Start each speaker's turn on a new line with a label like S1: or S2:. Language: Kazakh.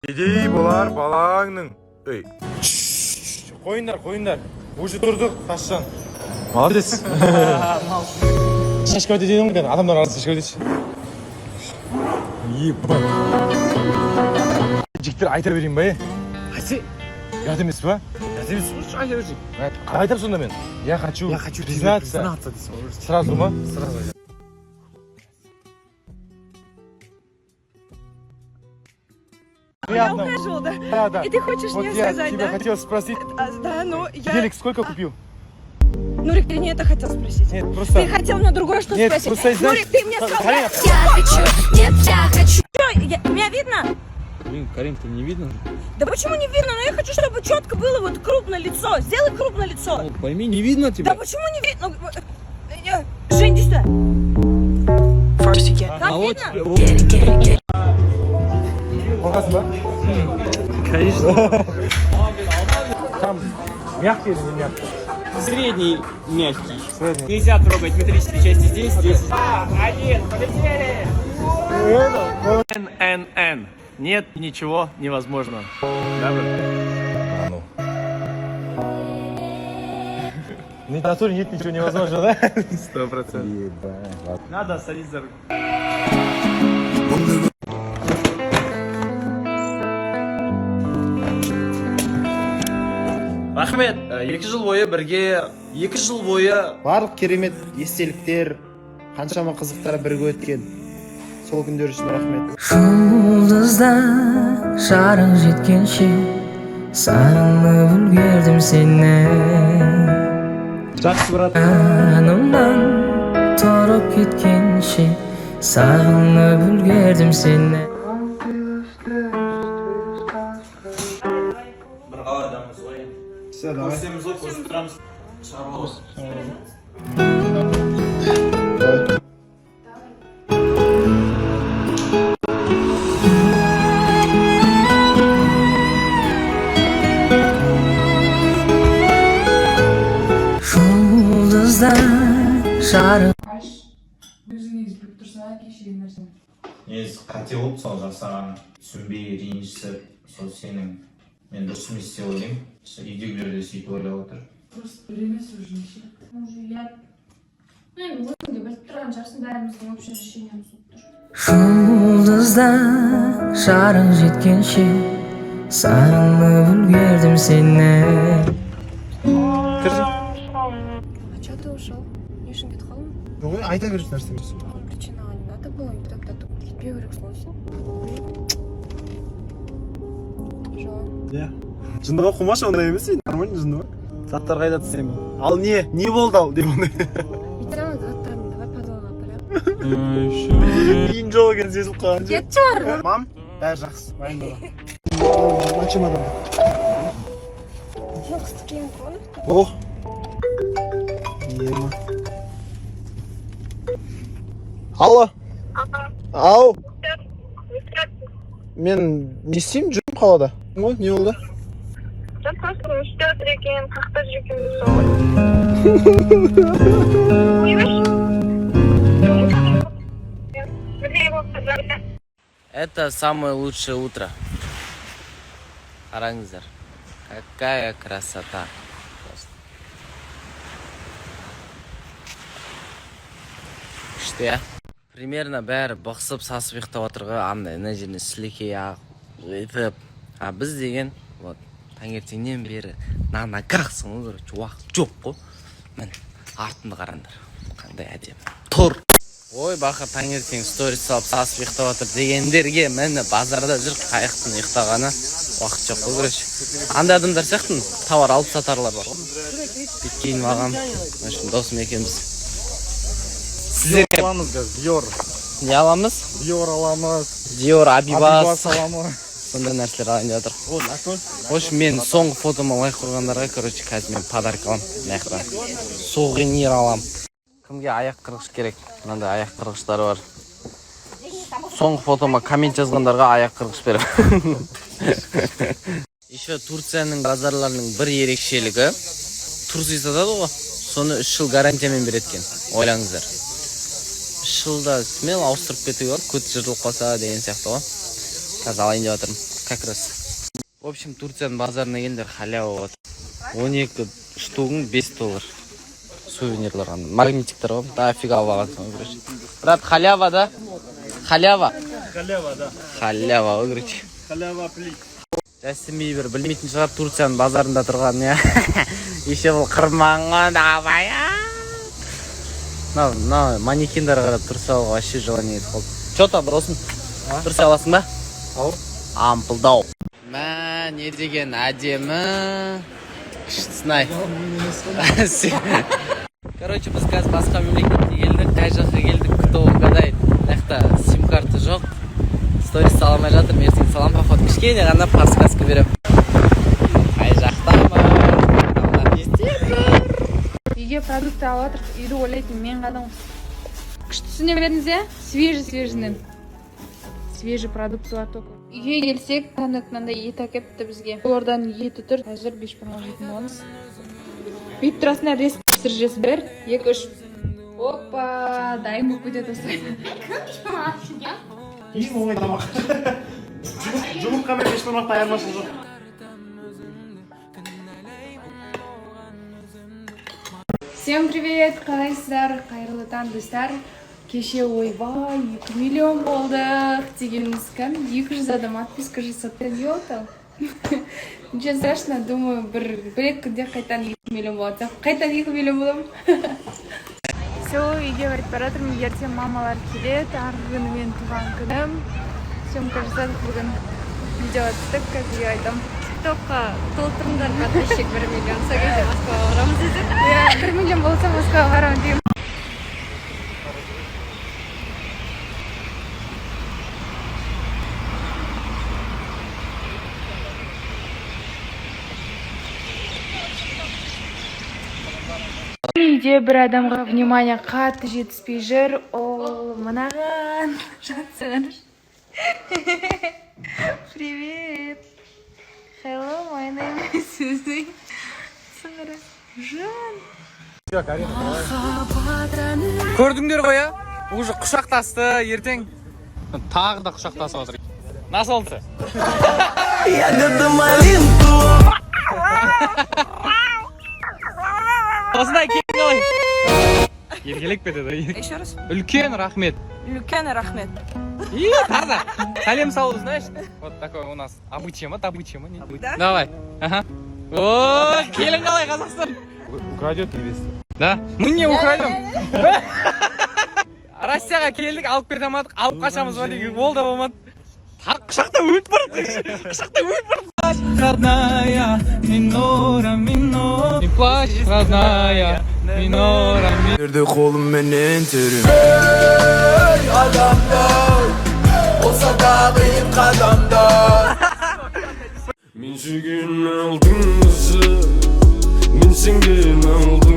S1: Недей болар балаңның. Ей. Қойындар. Уже тұрдық, Тасжан. Молодец. Шашка өте дейін екен, адамдар арасы шашка өтеші. Ебать. Жігіттер айта берейін ба, Қайсы? Ұят емес па?
S2: Ұят емес, айта берсең.
S1: Қалай айтам сонда мен? Я хочу признаться. Сразу ма?
S2: Сразу.
S3: Я ухожу, да?
S1: Да.
S3: И ты хочешь
S1: вот
S3: мне
S1: я
S3: сказать,
S1: тебя
S3: да?
S1: хотел спросить.
S3: Да, ну я...
S1: Велик сколько купил?
S3: Нурик, ты не это хотел спросить.
S1: Нет, просто...
S3: Ты хотел мне другое что
S1: Нет,
S3: спросить.
S1: просто, знаешь...
S3: Нурик, ты мне сказал...
S1: Карина.
S3: Я хочу, нет, я хочу. Что, меня видно?
S2: Блин, Карин, ты не видно?
S3: Да почему не видно? Но я хочу, чтобы четко было вот крупное лицо. Сделай крупное лицо.
S2: Ну, пойми, не видно тебя.
S3: Да почему не видно? Жень, иди сюда. Как видно?
S1: Қорқасың ба?
S2: Конечно.
S1: Там мягкий или не мягкий?
S2: Средний мягкий.
S1: Средний.
S2: Нельзя трогать метрические части здесь. Один, полетели! ННН. Нет ничего невозможного. Да,
S1: А ну. В литературе нет ничего невозможного, да?
S2: 100%.
S1: Ебать.
S2: Надо садиться за руку. Рахмет, 2 жыл бойы бірге, 2 жыл бойы
S4: барлық керемет естеліктер, қаншама қызықтар бірге өткен. Сол күндер үшін рахмет.
S5: Жұлдыздар жарық жеткенше сағынып үлгердім сені.
S4: Жақсы брат.
S5: Жанымнан тұрып кеткенше сағынып үлгердім сені.
S2: бір қаладамыз ғой.
S4: Все, давай.
S2: Көрсеміз ғой, көрсіп тұрамыз. Шаруамыз.
S5: Жұлдыздар жарық
S6: өзіңіз біліп тұрса кешірген нәрсе.
S7: негізі қате болып сол жасаған түсінбей ренжісіп сол сенің мен дұрыс емес деп ойлаймын үйдегілер де сөйтіп ойлап отыр
S6: Просто бір емес уже неше. Уже я... Ну енді өзің де біліп тұрған шығарсың, бәріміздің общий решениеміз болып тұр.
S5: Жұлдыздар жарық жеткенше сағынып үлгердім сені.
S8: А чё ты ушел? Не үшін кетіп қалдың?
S4: Жоқ, айта берші нәрсе емес.
S8: Причинаға не надо было, и тогда ты кетпеу керек слышал? Жо.
S4: Иә. Жындыға қумашы ондай емес ей, нормально жындыға. Заттар қайда тістеймін. Ал не болды ал деп ондай.
S8: Ветераны заттарын давай подвалға апарам.
S4: Кейін жол екен сезіліп қалған.
S8: Кет чор!
S4: Мам, бәрі жақсы, уайымдама. Начем адам.
S8: Ну, кстати, я понял.
S4: Ох. Ема. Алло. Ау. Мен не істеймін, жүрмін қалада. О, не болды?
S8: Просто іште отыр екен, қақта жүр екен біз солай.
S9: Это самое лучшее утро. Қараңыздар. Какая красота. Күшті, я. Примерно бәрі бықсып сасып ұйықтап отырға, андай ана жеріне сілекей өйтіп. А біз деген, вот, таңертеңнен бері на ногахсың, короче, уақыт жоқ қой. Мін, артынды қараңдар. Қандай әдемі. Тұр. Ой, бақа таңертең сторис салып сасып ұйықтап отыр дегендерге мені базарда жүр қайықтың ұйықтағаны уақыт жоқ қой, короче. Андай адамдар сияқтын товар алып сатарлар бар. Бүйткен маған, досым екенбіз. Сіздерге
S4: Аламыз біз, Диор.
S9: не аламыз?
S4: Диор аламыз.
S9: Диор, Абибас.
S4: аламыз.
S9: Сондай нәрселер алайын деп жатыр. Хош, мен соңғы фотома лайк қойғандарға, короче, қазір мен подарок алам. Маяқтан. Сувенир алам. Кімге аяқ қырғыш керек? Мынандай аяқ қырғыштары бар. Соңғы фотома коммент жазғандарға аяқ қырғыш берем. Еще Турцияның базарларының бір ерекшелігі Турция сатады ғой. Соны 3 жыл гарантиямен береткен. Ойлаңыздар. 3 жылда смело ауыстырып кетуге бар, көт жыртылып қалса деген сияқты ғой. Қазір алайын деп жатырмын. как раз. В общем, Турцияның базарына келдер, халява болады. 12 штугың $5. Сувенирлар, магнитиктер ғой, дофига алған. Брат, халява да? Халява?
S2: Халява, да.
S9: Халява, короче.
S2: Халява, плит.
S9: Джастин Бибер білмейтін шығар Турцияның базарында тұрған, я. Еще бұл қырманға давай. На манекендер қарап тұрса алға вообще желание етіп қалды. Че там, бросын? Тұрса аласың ба? Ампылдау. Мә, не деген әдемі. Күштісінай. Короче, біз қазір басқа мемлекетке келдік, қай жаққа келдік, кто угадает. Тақта сим-карты жоқ. Сторис саламай жатыр, ертең салам поход. Кішкене ғана подсказка берем. Қай жақтамын? Не істеп жүр?
S6: Үйге продукты алып жатыр, үйді ойлайтын мен қадам. Күштісіне беріңіз, я? Свежий-свежінен. Свежий продукты бар только. Үйге келсек, таңдақтанда ет әкепті бізге. Олардан еті тұр, әзір 5 бірмал жейтін боламыз. Үйіп тұрасына ресіп пісіржесі бір, 2-3. Опа, дайым болып кетеді осылай.
S4: Ең оңай тамақ. Жұмыртқа мен 5 бірмақта айырмашылығы жоқ.
S6: Всем привет, қалайсыздар, қайырлы таң достар. Кеше ойбай 2 миллион болдық дегеніміз кән 200 адам отписка жасатты. Не отал? Ничего страшно, думаю, бір күнде қайтан 2 миллион болады. Қайтан 2 миллион болам. Все, үйге барып баратырмын. Ертең мамалар келеді. Арғы күні мен туған күнім. Съемка жасадық бүгін. Видео аттық, қазір айтам.
S3: ТикТокқа толтырыңдар подписчик 1 миллион. Сол кезде Москваға барамыз десек.
S6: Иә, 1 миллион болса Москваға барамын деймін. Үйде бір адамға внимание қатты жетіспей жүр. Ол мынаған жатсың. Привет. Hello, my name is Suzy. Жан.
S1: Көрдіңдер ғой, я? Уже құшақтасты, ертең тағы да құшақтасып отыр. Насыл oldu? Осындай келін қалай? Еркелік бетеді.
S3: Еще раз.
S1: Үлкен рахмет.
S3: Үлкен рахмет.
S1: И таза. Салем салу, знаешь? Вот такой у нас обычай ма, не?
S3: Да?
S1: Давай. Ага. О, келін қалай, Қазақстан? Украдет невесту. Да? Мы не украдем. Россияға келдік, алып бере алмадық, алып қашамыз ба деген ол да болмады. Құшақта өтіп барады. Құшақта өтіп барады. Родная, минора, минора. И плачь, родная, минора, минора.
S10: Nerede kolum benden terim. Hey adamlar, olsa da benim kadamda. Min sugin aldın mızı, min singin aldın.